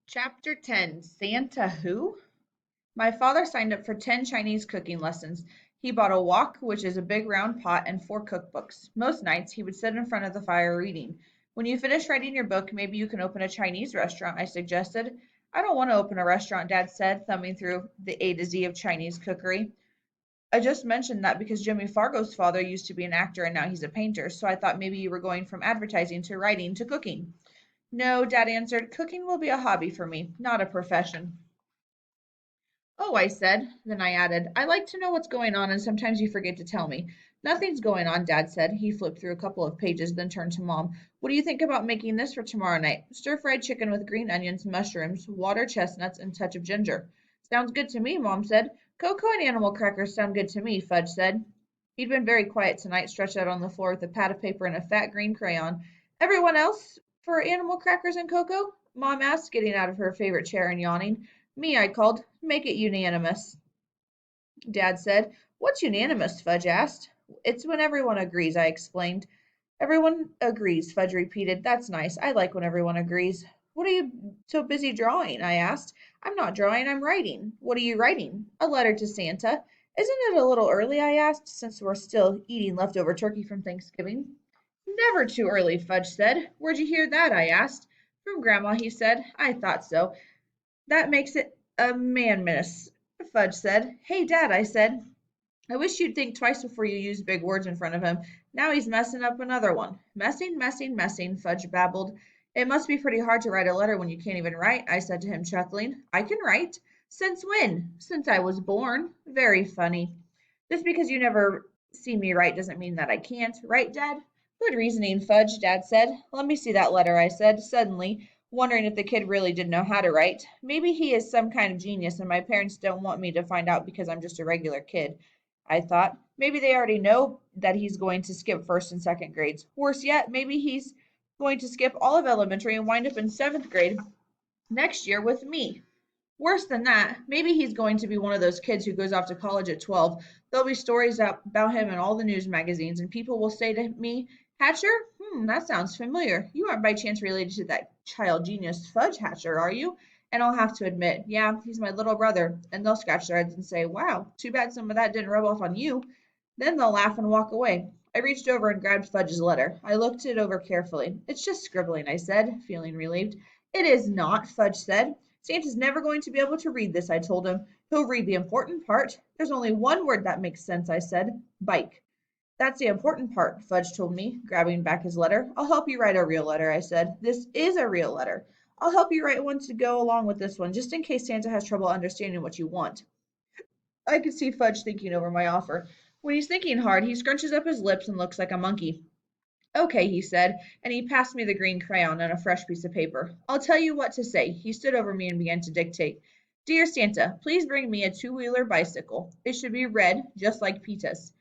Chapter 10 Santa Who? My father signed up for 10 Chinese cooking lessons. He bought a wok, which is a big round pot, and 4 cookbooks. Most nights he would sit in front of the fire reading. When you finish writing your book, maybe you can open a Chinese restaurant, I suggested. I don't want to open a restaurant, Dad said, thumbing through the A to Z of Chinese cookery. I just mentioned that because Jimmy Fargo's father used to be an actor and now he's a painter, so I thought maybe you were going from advertising to writing to cooking. No, Dad answered, cooking will be a hobby for me, not a profession. Oh, I said. Then I added, I like to know what's going on, and sometimes you forget to tell me. Nothing's going on, Dad said. He flipped through a couple of pages, then turned to Mom. What do you think about making this for tomorrow night? Stir-fried chicken with green onions, mushrooms, water chestnuts, and a touch of ginger. Sounds good to me, Mom said. Cocoa and animal crackers sound good to me, Fudge said. He'd been very quiet tonight, stretched out on the floor with a pad of paper and a fat green crayon. Everyone else for animal crackers and cocoa? Mom asked, getting out of her favorite chair and yawning. Me, I called. Make it unanimous, Dad said. What's unanimous? Fudge asked. It's when everyone agrees, I explained. Everyone agrees, Fudge repeated. That's nice. I like when everyone agrees. What are you so busy drawing? I asked. I'm not drawing, I'm writing. What are you writing? A letter to Santa. Isn't it a little early? I asked, since we're still eating leftover turkey from Thanksgiving. Never too early, Fudge said. Where'd you hear that? I asked. From Grandma, he said. I thought so. That makes it a man miss, Fudge said. Hey, Dad, I said. I wish you'd think twice before you use big words in front of him. Now he's messing up another one. Messing, Fudge babbled. It must be pretty hard to write a letter when you can't even write, I said to him, chuckling. I can write. Since when? Since I was born. Very funny. Just because you never see me write doesn't mean that I can't, right, Dad? Good reasoning, Fudge, Dad said. Let me see that letter, I said, suddenly, wondering if the kid really did know how to write. Maybe he is some kind of genius and my parents don't want me to find out because I'm just a regular kid. I thought. Maybe they already know that he's going to skip first and second grades. Worse yet, maybe he's going to skip all of elementary and wind up in seventh grade next year with me. Worse than that, maybe he's going to be one of those kids who goes off to college at 12. There'll be stories about him in all the news magazines, and people will say to me, Hatcher? That sounds familiar. You aren't by chance related to that child genius Fudge Hatcher, are you? And I'll have to admit, yeah, he's my little brother. And they'll scratch their heads and say, wow, too bad some of that didn't rub off on you. Then they'll laugh and walk away. I reached over and grabbed Fudge's letter. I looked it over carefully. It's just scribbling, I said, feeling relieved. It is not, Fudge said. Santa's never going to be able to read this, I told him. He'll read the important part. There's only one word that makes sense, I said. Bike. That's the important part, Fudge told me, grabbing back his letter. I'll help you write a real letter, I said. This is a real letter. I'll help you write one to go along with this one, just in case Santa has trouble understanding what you want. I could see Fudge thinking over my offer. When he's thinking hard, he scrunches up his lips and looks like a monkey. Okay, he said, and he passed me the green crayon and a fresh piece of paper. I'll tell you what to say. He stood over me and began to dictate. Dear Santa, please bring me a two-wheeler bicycle. It should be red, just like Pita's.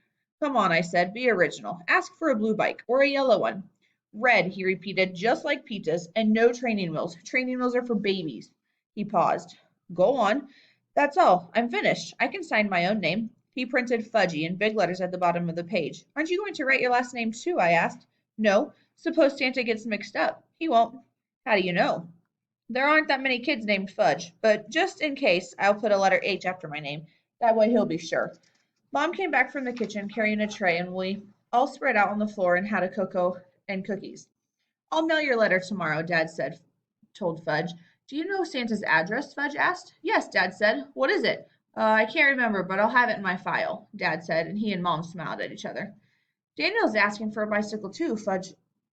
Come on, I said, be original. Ask for a blue bike or a yellow one. Red, he repeated, just like Pita's, and no training wheels. Training wheels are for babies. He paused. Go on. That's all. I'm finished. I can sign my own name. He printed Fudgy in big letters at the bottom of the page. Aren't you going to write your last name too? I asked. No. Suppose Santa gets mixed up. He won't. How do you know? There aren't that many kids named Fudge, but just in case, I'll put a letter H after my name. That way he'll be sure. Mom came back from the kitchen carrying a tray, and we all spread out on the floor and had a cocoa and cookies. I'll mail your letter tomorrow, Dad said, told Fudge. Do you know Santa's address? Fudge asked. Yes, Dad said. What is it? I can't remember, but I'll have it in my file, Dad said, and he and Mom smiled at each other. Daniel's asking for a bicycle too, Fudge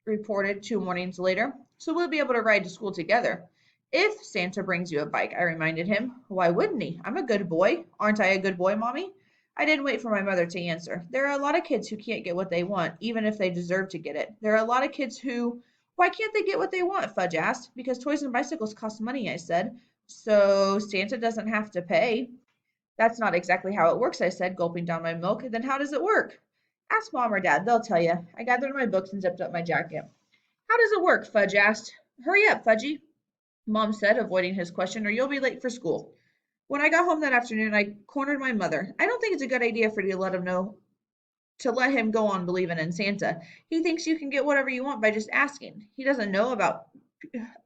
reported 2 mornings later, so we'll be able to ride to school together. If Santa brings you a bike, I reminded him. Why wouldn't he? I'm a good boy. Aren't I a good boy, Mommy? I didn't wait for my mother to answer. There are a lot of kids who can't get what they want, even if they deserve to get it. There are a lot of kids who. Why can't they get what they want? Fudge asked. Because toys and bicycles cost money, I said. So Santa doesn't have to pay. That's not exactly how it works, I said, gulping down my milk. Then how does it work? Ask Mom or Dad, they'll tell you. I gathered my books and zipped up my jacket. How does it work? Fudge asked. Hurry up, Fudgy, Mom said, avoiding his question, or you'll be late for school. When I got home that afternoon, I cornered my mother. I don't think it's a good idea for you to let him go on believing in Santa. He thinks you can get whatever you want by just asking. He doesn't know about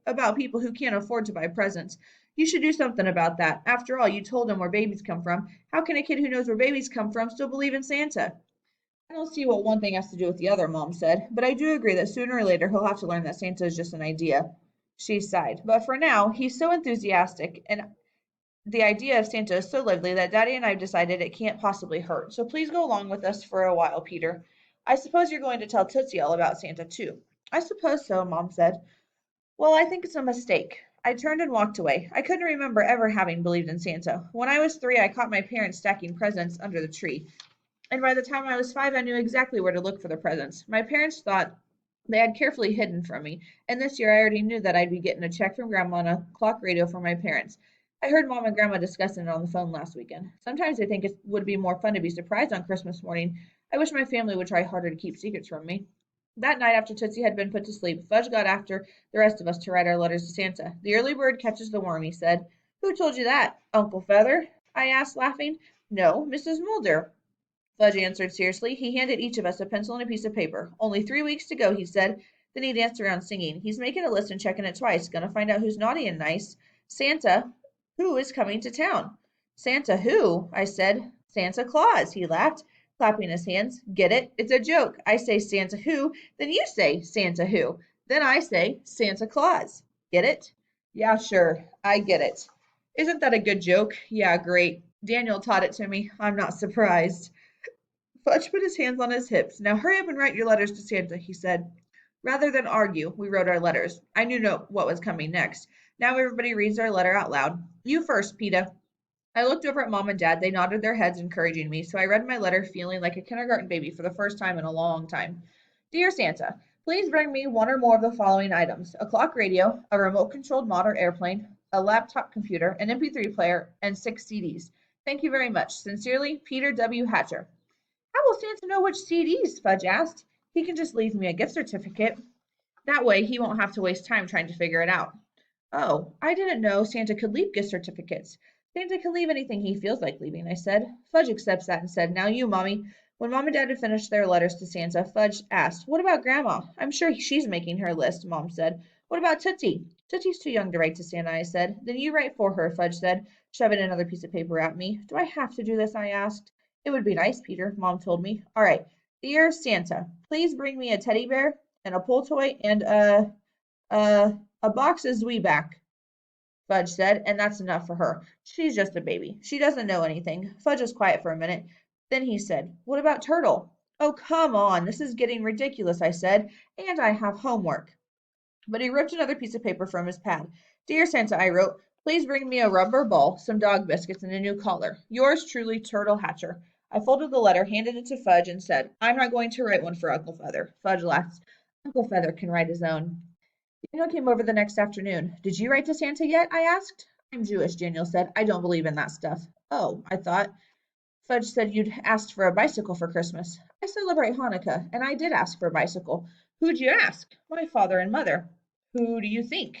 about people who can't afford to buy presents. You should do something about that. After all, you told him where babies come from. How can a kid who knows where babies come from still believe in Santa? I don't see what one thing has to do with the other, Mom said, but I do agree that sooner or later he'll have to learn that Santa is just an idea. She sighed. But for now, he's so enthusiastic, and the idea of Santa is so lively that Daddy and I have decided it can't possibly hurt. So please go along with us for a while, Peter. I suppose you're going to tell Tootsie all about Santa, too. I suppose so, Mom said. Well, I think it's a mistake. I turned and walked away. I couldn't remember ever having believed in Santa. When I was 3, I caught my parents stacking presents under the tree. And by the time I was 5, I knew exactly where to look for the presents. My parents thought they had carefully hidden from me, and this year I already knew that I'd be getting a check from Grandma on a clock radio from my parents. I heard Mom and Grandma discussing it on the phone last weekend. Sometimes I think it would be more fun to be surprised on Christmas morning. I wish my family would try harder to keep secrets from me. That night, after Tootsie had been put to sleep, Fudge got after the rest of us to write our letters to Santa. The early bird catches the worm, he said. Who told you that, Uncle Feather? I asked, laughing. No, Mrs. Mulder. Fudge answered seriously. He handed each of us a pencil and a piece of paper. Only 3 weeks to go, he said. Then he danced around singing. He's making a list and checking it twice. Gonna find out who's naughty and nice. Santa, who is coming to town? Santa who? I said. Santa Claus, he laughed, clapping his hands. Get it? It's a joke. I say Santa who, then you say Santa who. Then I say Santa Claus. Get it? Yeah, sure. I get it. Isn't that a good joke? Yeah, great. Daniel taught it to me. I'm not surprised. Fudge put his hands on his hips. Now hurry up and write your letters to Santa, he said. Rather than argue, we wrote our letters. I knew what was coming next. Now everybody reads their letter out loud. You first, Peta. I looked over at Mom and Dad. They nodded their heads, encouraging me, so I read my letter feeling like a kindergarten baby for the first time in a long time. Dear Santa, please bring me one or more of the following items: a clock radio, a remote controlled model airplane, a laptop computer, an MP3 player, and 6 CDs. Thank you very much. Sincerely, Peter W. Hatcher. How will Santa know which CDs? Fudge asked. He can just leave me a gift certificate. That way he won't have to waste time trying to figure it out. Oh, I didn't know Santa could leave gift certificates. Santa can leave anything he feels like leaving, I said. Fudge accepts that and said, Now you, Mommy. When Mom and Dad had finished their letters to Santa, Fudge asked, What about Grandma? I'm sure she's making her list, Mom said. What about Tootsie? Tootsie's too young to write to Santa, I said. Then you write for her, Fudge said, shoving another piece of paper at me. Do I have to do this? I asked. It would be nice, Peter, Mom told me. All right. Dear Santa, please bring me a teddy bear and a pull toy and a box of Zwieback, Fudge said, and that's enough for her. She's just a baby. She doesn't know anything. Fudge was quiet for a minute. Then he said, What about Turtle? Oh, come on. This is getting ridiculous, I said, and I have homework. But he ripped another piece of paper from his pad. Dear Santa, I wrote, please bring me a rubber ball, some dog biscuits, and a new collar. Yours truly, Turtle Hatcher. I folded the letter, handed it to Fudge, and said, I'm not going to write one for Uncle Feather. Fudge laughed. Uncle Feather can write his own. Daniel came over the next afternoon. Did you write to Santa yet? I asked. I'm Jewish, Daniel said. I don't believe in that stuff. Oh, I thought. Fudge said you'd asked for a bicycle for Christmas. I celebrate Hanukkah, and I did ask for a bicycle. Who'd you ask? My father and mother. Who do you think?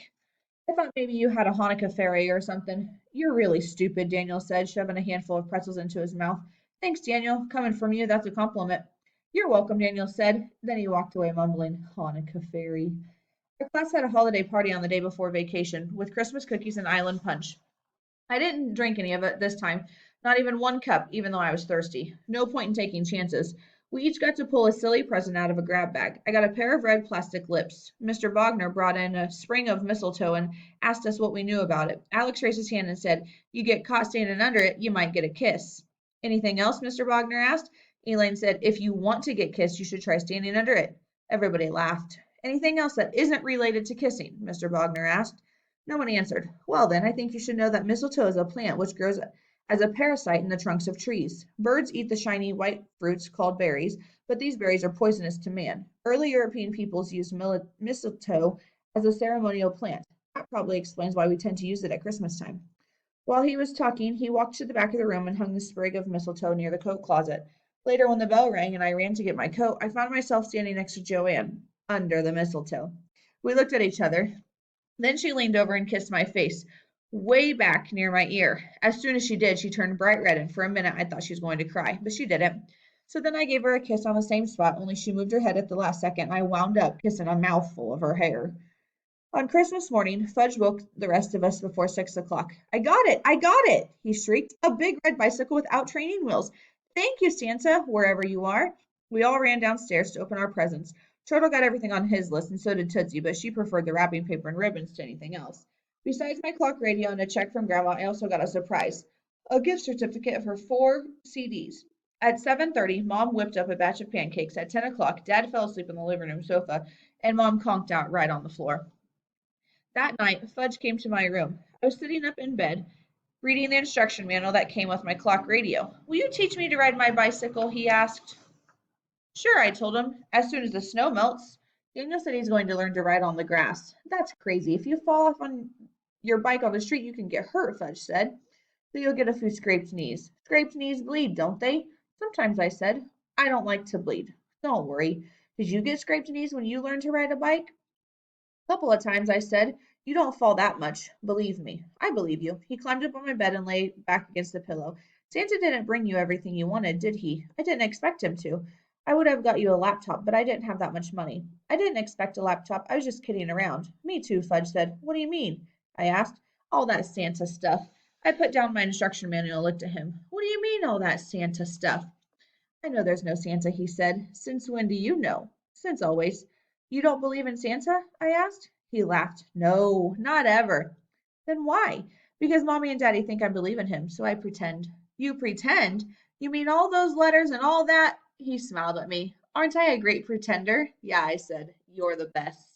I thought maybe you had a Hanukkah fairy or something. You're really stupid, Daniel said, shoving a handful of pretzels into his mouth. Thanks, Daniel. Coming from you, that's a compliment. You're welcome, Daniel said. Then he walked away, mumbling, Hanukkah fairy. Our class had a holiday party on the day before vacation, with Christmas cookies and island punch. I didn't drink any of it this time, not even one cup, even though I was thirsty. No point in taking chances. We each got to pull a silly present out of a grab bag. I got a pair of red plastic lips. Mr. Bogner brought in a sprig of mistletoe and asked us what we knew about it. Alex raised his hand and said, You get caught standing under it, you might get a kiss. Anything else? Mr. Bogner asked. Elaine said, If you want to get kissed, you should try standing under it. Everybody laughed. Anything else that isn't related to kissing? Mr. Bogner asked. No one answered. Well, then, I think you should know that mistletoe is a plant which grows as a parasite in the trunks of trees. Birds eat the shiny white fruits called berries, but these berries are poisonous to man. Early European peoples used mistletoe as a ceremonial plant. That probably explains why we tend to use it at Christmas time. While he was talking, he walked to the back of the room and hung the sprig of mistletoe near the coat closet. Later, when the bell rang and I ran to get my coat, I found myself standing next to Joanne, under the mistletoe. We looked at each other. Then she leaned over and kissed my face, way back near my ear. As soon as she did, she turned bright red, and for a minute I thought she was going to cry, but she didn't. So then I gave her a kiss on the same spot, only she moved her head at the last second, and I wound up kissing a mouthful of her hair. On Christmas morning, Fudge woke the rest of us before 6 o'clock. I got it! I got it! He shrieked. A big red bicycle without training wheels. Thank you, Santa, wherever you are. We all ran downstairs to open our presents. Turtle got everything on his list, and so did Tootsie, but she preferred the wrapping paper and ribbons to anything else. Besides my clock radio and a check from Grandma, I also got a surprise. A gift certificate for 4 CDs. At 7:30, Mom whipped up a batch of pancakes. At 10 o'clock, Dad fell asleep on the living room sofa, and Mom conked out right on the floor. That night, Fudge came to my room. I was sitting up in bed, reading the instruction manual that came with my clock radio. Will you teach me to ride my bicycle? He asked. Sure, I told him, as soon as the snow melts. Daniel said he's going to learn to ride on the grass. That's crazy. If you fall off on your bike on the street, you can get hurt, Fudge said. So you'll get a few scraped knees. Scraped knees bleed, don't they? Sometimes, I said. I don't like to bleed. Don't worry. Did you get scraped knees when you learned to ride a bike? Couple of times, I said. You don't fall that much. Believe me. I believe you. He climbed up on my bed and lay back against the pillow. Santa didn't bring you everything you wanted, did he? I didn't expect him to. I would have got you a laptop, but I didn't have that much money. I didn't expect a laptop. I was just kidding around. Me too, Fudge said. What do you mean? I asked. All that Santa stuff. I put down my instruction manual and looked at him. What do you mean, all that Santa stuff? I know there's no Santa, he said. Since when do you know? Since always. You don't believe in Santa? I asked. He laughed. No, not ever. Then why? Because Mommy and Daddy think I believe in him, so I pretend. You pretend? You mean all those letters and all that? He smiled at me. Aren't I a great pretender? Yeah, I said. You're the best.